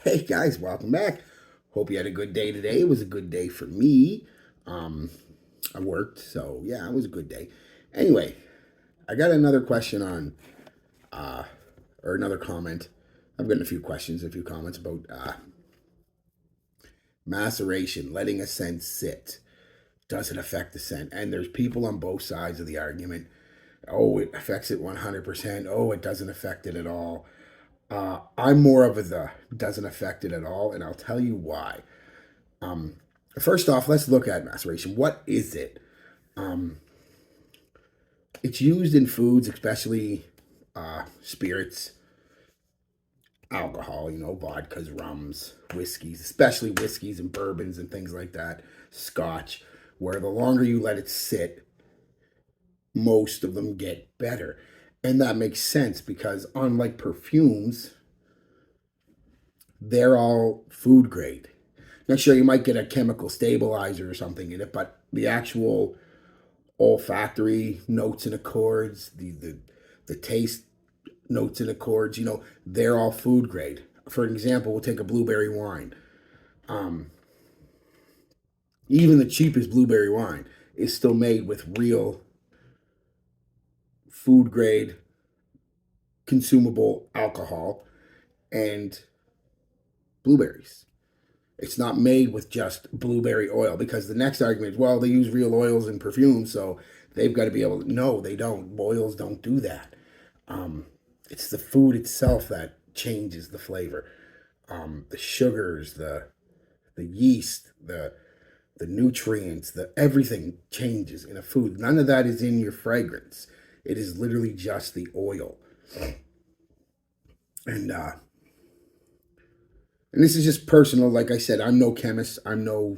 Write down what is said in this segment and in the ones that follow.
Hey guys, welcome back. Hope you had a good day today. It was a good day for me. Um, I worked, so yeah, it was a good day. Anyway, I got another question on, uh, or another comment. I've gotten a few questions, a few comments about maceration, letting a scent sit. Does it affect the scent? And there's people on both sides of the argument. Oh, it affects it 100%. Oh, it doesn't affect it at all. I'm more of a the doesn't affect it at all, and I'll tell you why. Um, First off, let's look at maceration. What is it? Um, it's used in foods, especially spirits, alcohol, vodkas, rums, whiskeys, especially whiskeys and bourbons and things like that, scotch, where the longer you let it sit, most of them get better. And that makes sense because, unlike perfumes, they're all food grade. Now, sure, you might get a chemical stabilizer or something in it, but the actual olfactory notes and accords, the taste notes and accords, they're all food grade. For an example, we'll take a blueberry wine. Um, Even the cheapest blueberry wine is still made with real food grade consumable alcohol and blueberries. It's not made with just blueberry oil because the next argument is, well, they use real oils in perfumes, so they've got to be able to. No, they don't. Oils don't do that. Um, it's the food itself that changes the flavor. The sugars, the yeast, the nutrients, the everything changes in a food. None of that is in your fragrance. It is literally just the oil. And and this is just personal. Like I said, I'm no chemist. I'm no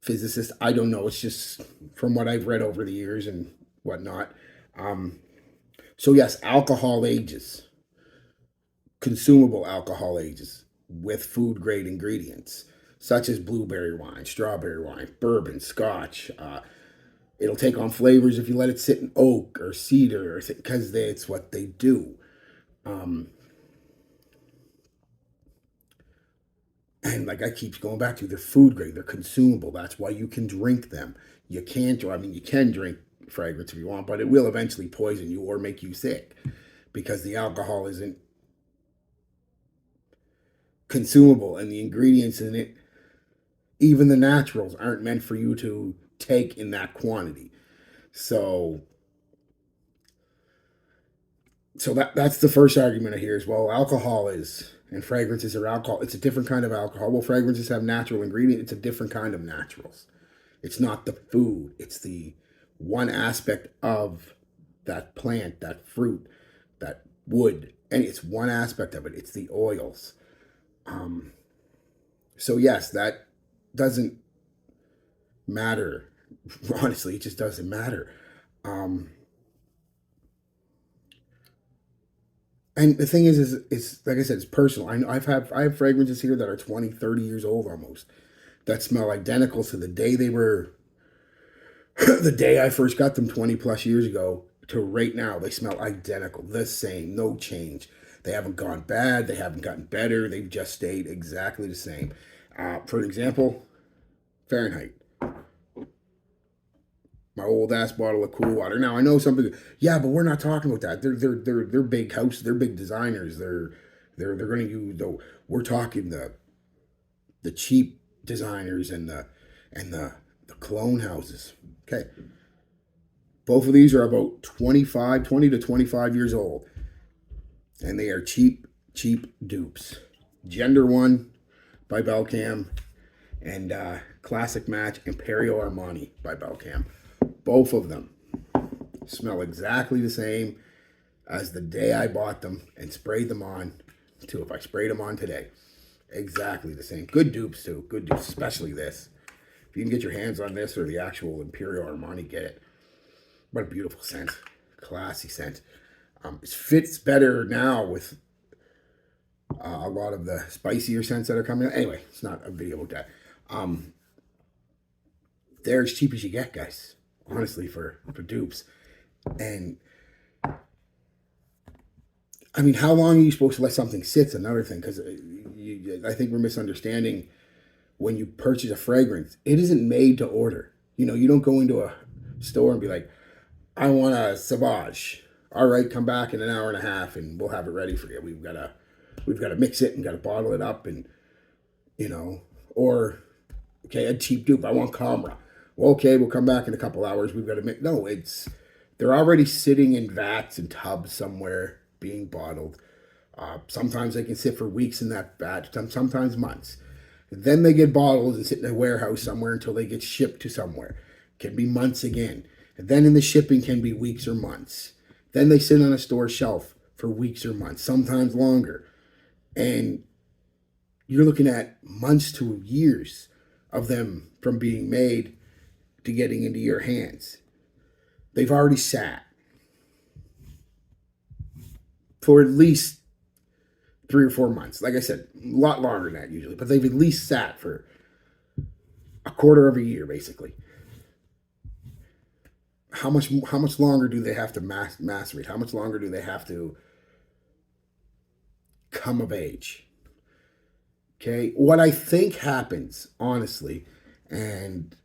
physicist. I don't know. It's just from what I've read over the years and whatnot. Um, so yes, alcohol ages, consumable alcohol ages with food grade ingredients such as blueberry wine, strawberry wine, bourbon, scotch. It'll take on flavors if you let it sit in oak or cedar, because it's what they do. Um, and like I keep going back to, they're food grade, they're consumable. That's why you can drink them. You can't, I mean, you can drink fragrance if you want, but it will eventually poison you or make you sick because the alcohol isn't consumable and the ingredients in it, even the naturals, aren't meant for you to take in that quantity. So that's the first argument I hear is, well, alcohol is and fragrances are alcohol. It's a different kind of alcohol. Well, fragrances have natural ingredients. It's a different kind of naturals. It's not the food. It's the one aspect of that plant, that fruit, that wood, and it's one aspect of it. It's the oils. Um, so yes, that doesn't matter. Honestly, it just doesn't matter. Um, and the thing is it's like I said, it's personal. I have fragrances here that are 20, 30 years old almost that smell identical to the day they were, the day I first got them 20 plus years ago to right now. They smell identical, the same, no change. They haven't gone bad. They haven't gotten better. They've just stayed exactly the same. For an example, Fahrenheit. My old ass bottle of cool water. Now I know something. Yeah, but we're not talking about that. They're big houses. They're big designers. They're going to use. Though we're talking the cheap designers and the clone houses. Okay, both of these are about 20 to 25 years old, and they are cheap dupes. Gender One by Belcam and Classic Match Imperial Armani by Belcam. Both of them smell exactly the same as the day I bought them and sprayed them on to if I sprayed them on today. Exactly the same. Good dupes too. Good dupes, especially this. If you can get your hands on this or the actual Imperial Armani, get it. What a beautiful scent. Classy scent. It fits better now with a lot of the spicier scents that are coming out. Anyway, it's not a video about that. They're as cheap as you get, guys. Honestly, for dupes. And I mean, how long are you supposed to let something sit? Another thing, because I think we're misunderstanding when you purchase a fragrance. It isn't made to order. You don't go into a store and be like, I want a Sauvage. All right, come back in an hour and a half, and we'll have it ready for you. We've got to mix it and got to bottle it up, and you know, or okay, a cheap dupe. I want Camera. Well, okay, we'll come back in a couple hours. We've got to make. No, they're already sitting in vats and tubs somewhere being bottled. Sometimes they can sit for weeks in that vat, sometimes months. Then they get bottled and sit in a warehouse somewhere until they get shipped to somewhere. Can be months again. And then in the shipping can be weeks or months. Then they sit on a store shelf for weeks or months, sometimes longer. And you're looking at months to years of them from being made to getting into your hands. They've already sat for at least 3 or 4 months. Like I said, a lot longer than that usually, but they've at least sat for a quarter of a year, basically. How much longer do they have to macerate? How much longer do they have to come of age? Okay, what I think happens, honestly, and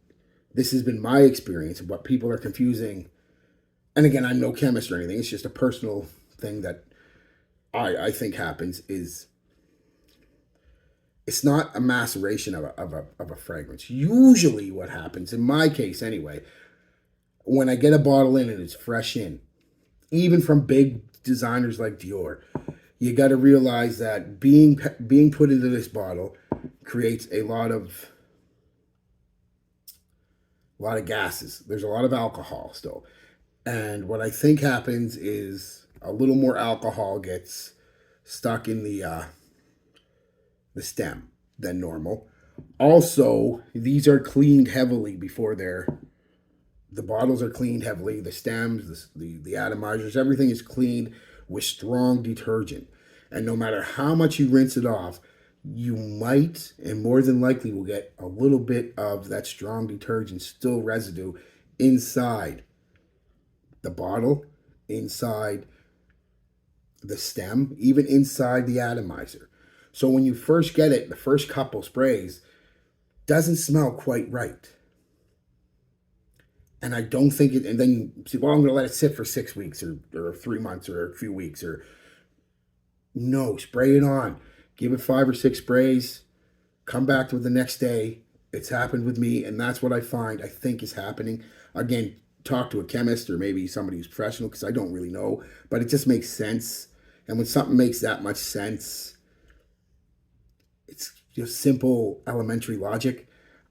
this has been my experience of what people are confusing. And again, I'm no chemist or anything. It's just a personal thing that I think happens is it's not a maceration of a fragrance. Usually what happens, in my case anyway, when I get a bottle in and it's fresh in, even from big designers like Dior, you got to realize that being put into this bottle creates a lot of gases. There's a lot of alcohol still. And what I think happens is a little more alcohol gets stuck in the stem than normal. Also, these are cleaned heavily before the bottles are cleaned heavily. The stems, the atomizers, everything is cleaned with strong detergent. And no matter how much you rinse it off, you might and more than likely will get a little bit of that strong detergent still residue inside the bottle, inside the stem, even inside the atomizer. So when you first get it, the first couple sprays doesn't smell quite right. And I don't think it, and then you say, well, I'm going to let it sit for 6 weeks or 3 months or a few weeks or no, spray it on. Give it 5 or 6 sprays. Come back to it the next day. It's happened with me, and that's what I think is happening. Again, talk to a chemist or maybe somebody who's professional because I don't really know, but it just makes sense. And when something makes that much sense, it's just simple elementary logic.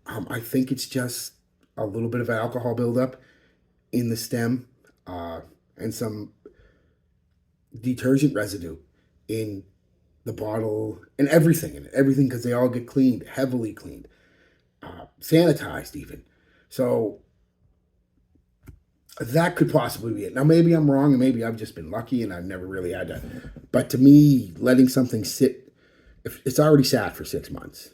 I think it's just a little bit of alcohol buildup in the stem and some detergent residue in the bottle and everything because they all get cleaned, heavily cleaned, sanitized even. So that could possibly be it. Now, maybe I'm wrong, and maybe I've just been lucky, and I've never really had to. But to me, letting something sit, if it's already sat for 6 months,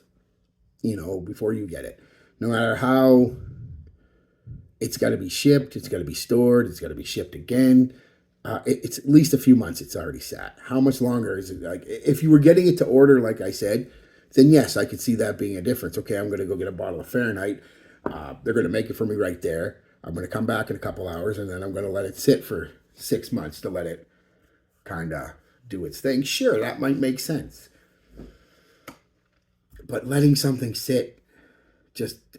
before you get it, no matter how, it's got to be shipped, it's got to be stored, it's got to be shipped again. It's at least a few months it's already sat. How much longer is it? Like, if you were getting it to order, like I said, then yes, I could see that being a difference. Okay, I'm going to go get a bottle of Fahrenheit. They're going to make it for me right there. I'm going to come back in a couple hours, and then I'm going to let it sit for 6 months to let it kind of do its thing. Sure, that might make sense. But letting something sit,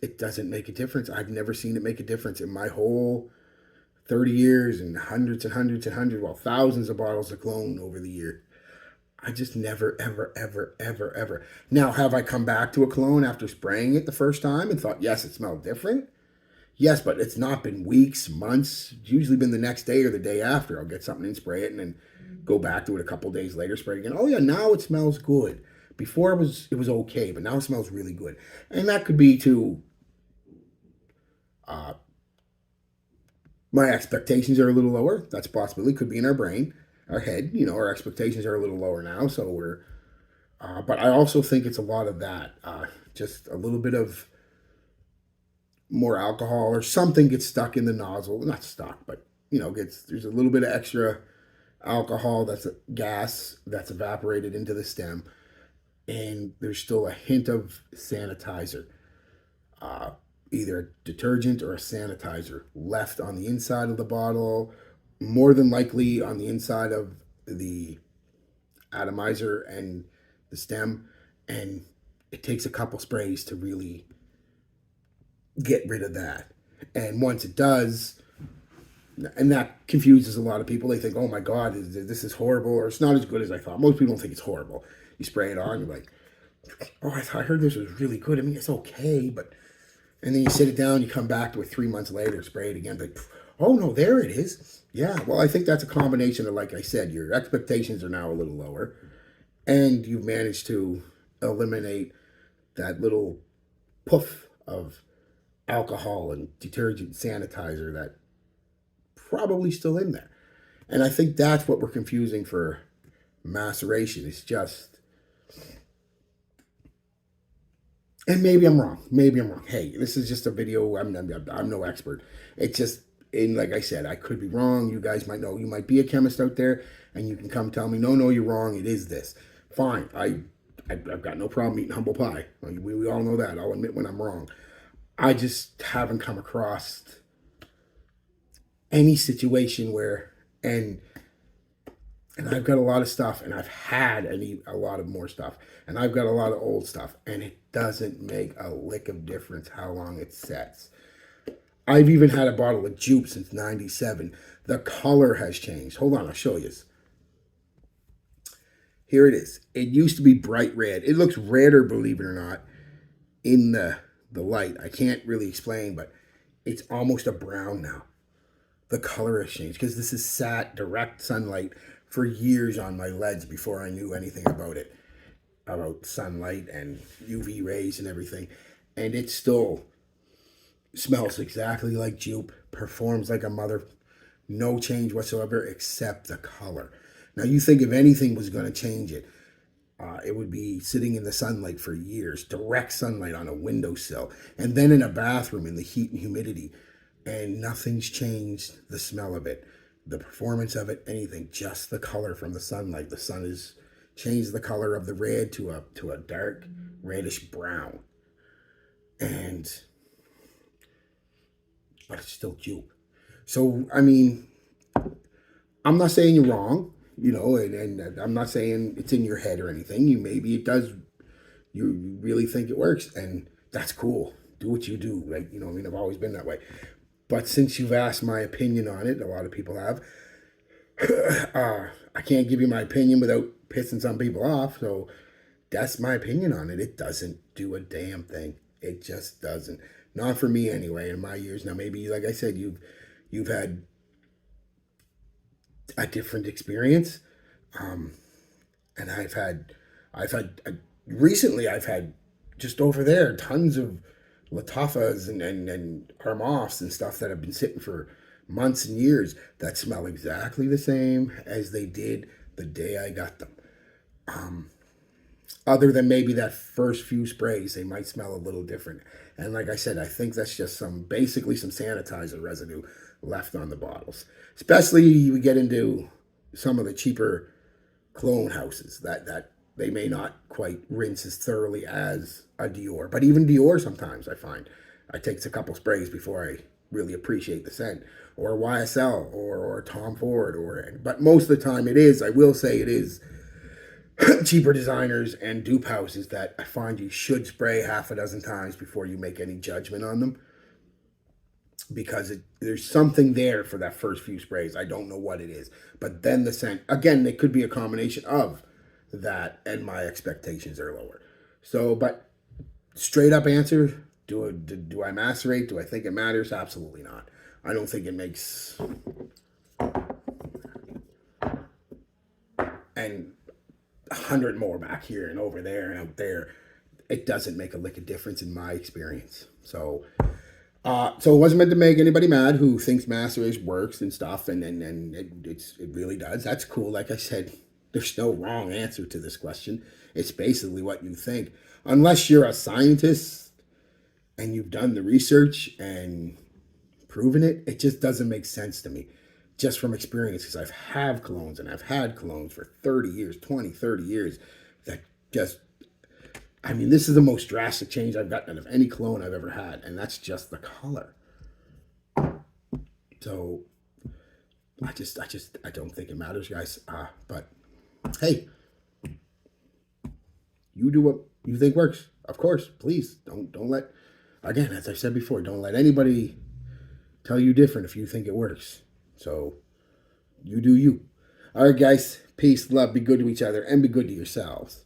it doesn't make a difference. I've never seen it make a difference in my whole 30 years and hundreds and hundreds and hundreds, well, thousands of bottles of cologne over the year. I just never, ever, ever, ever, ever. Now, have I come back to a cologne after spraying it the first time and thought, yes, it smelled different? Yes, but it's not been weeks, months. It's usually been the next day or the day after. I'll get something and spray it and then go back to it a couple days later, spray it again. Oh yeah, now it smells good. Before it was okay, but now it smells really good. And that could be to my expectations are a little lower. That's a possibility. Could be in our brain, our head. Our expectations are a little lower now, so we're. But I also think it's a lot of that. Just a little bit of more alcohol or something gets stuck in the nozzle. Not stuck, but there's a little bit of extra alcohol, that's a gas that's evaporated into the stem, and there's still a hint of sanitizer, uh, either a detergent or a sanitizer left on the inside of the bottle, more than likely on the inside of the atomizer and the stem. And it takes a couple sprays to really get rid of that. And once it does, and that confuses a lot of people. They think, "Oh my God, this is horrible," or "It's not as good as I thought." Most people don't think it's horrible. You spray it on, you're like, "Oh, I heard this was really good. I mean, it's okay," but and then you sit it down, you come back to it 3 months later, spray it again, like, "Oh no, there it is." Yeah, well, I think that's a combination of, like I said, your expectations are now a little lower, and you've managed to eliminate that little poof of alcohol and detergent sanitizer that probably still in there. And I think that's what we're confusing for maceration. It's just, and maybe I'm wrong. Maybe I'm wrong. Hey, this is just a video. I'm no expert. It's just, and like I said, I could be wrong. You guys might know. You might be a chemist out there, and you can come tell me, no, you're wrong. It is this. Fine. I've got no problem eating humble pie. We all know that. I'll admit when I'm wrong. I just haven't come across any situation where, and I've got a lot of stuff, and I've had a lot of more stuff, and I've got a lot of old stuff, and it doesn't make a lick of difference how long it sets. I've even had a bottle of Jupe since '97. The color has changed. Hold on, I'll show you. Here it is. It used to be bright red. It looks redder, believe it or not, in the light. I can't really explain, but it's almost a brown now. The color has changed because this has sat direct sunlight for years on my leads before I knew anything about it, about sunlight and UV rays and everything. And it still smells exactly like Jupe, performs like a mother, no change whatsoever except the color. Now you think if anything was going to change it, it would be sitting in the sunlight for years, direct sunlight on a windowsill, and then in a bathroom in the heat and humidity. And nothing's changed the smell of it, the performance of it, anything, just the color from the sunlight. The sun has changed the color of the red to a dark reddish brown. But it's still Jupe. So, I mean, I'm not saying you're wrong, and I'm not saying it's in your head or anything. Maybe it does, you really think it works, and that's cool. Do what you do, right? I've always been that way. But since you've asked my opinion on it, a lot of people have, I can't give you my opinion without pissing some people off. So that's my opinion on it. It doesn't do a damn thing. It just doesn't. Not for me anyway, in my years. Now, maybe, like I said, you've had a different experience. And recently I've had just over there tons of Latafas and Armoffs and stuff that have been sitting for months and years that smell exactly the same as they did the day I got them. Other than maybe that first few sprays, they might smell a little different. And like I said, I think that's just basically some sanitizer residue left on the bottles. Especially you get into some of the cheaper clone houses that they may not quite rinse as thoroughly as a Dior. But even Dior sometimes I find it takes a couple sprays before I really appreciate the scent. Or YSL or Tom Ford but most of the time I will say it is cheaper designers and dupe houses that I find you should spray half a dozen times before you make any judgment on them. Because there's something there for that first few sprays. I don't know what it is. But then the scent, again, it could be a combination of that and my expectations are lower. So, but straight up answer, do I macerate? Do I think it matters? Absolutely not. I don't think it makes, and 100 more back here and over there and out there, it doesn't make a lick of difference in my experience. So it wasn't meant to make anybody mad who thinks maceration works and stuff, and it really does. That's cool. Like I said, there's no wrong answer to this question. It's basically what you think. Unless you're a scientist and you've done the research and proven it, it just doesn't make sense to me. just from experience, because I've had colognes and I've had colognes for 30 years, 20, 30 years that just, I mean, this is the most drastic change I've gotten out of any cologne I've ever had, and that's just the color. So I don't think it matters, guys. But hey, you do what you think works. Of course, please don't let, again, as I said before, don't let anybody tell you different if you think it works. So you do you. All right, guys. Peace, love, be good to each other, and be good to yourselves.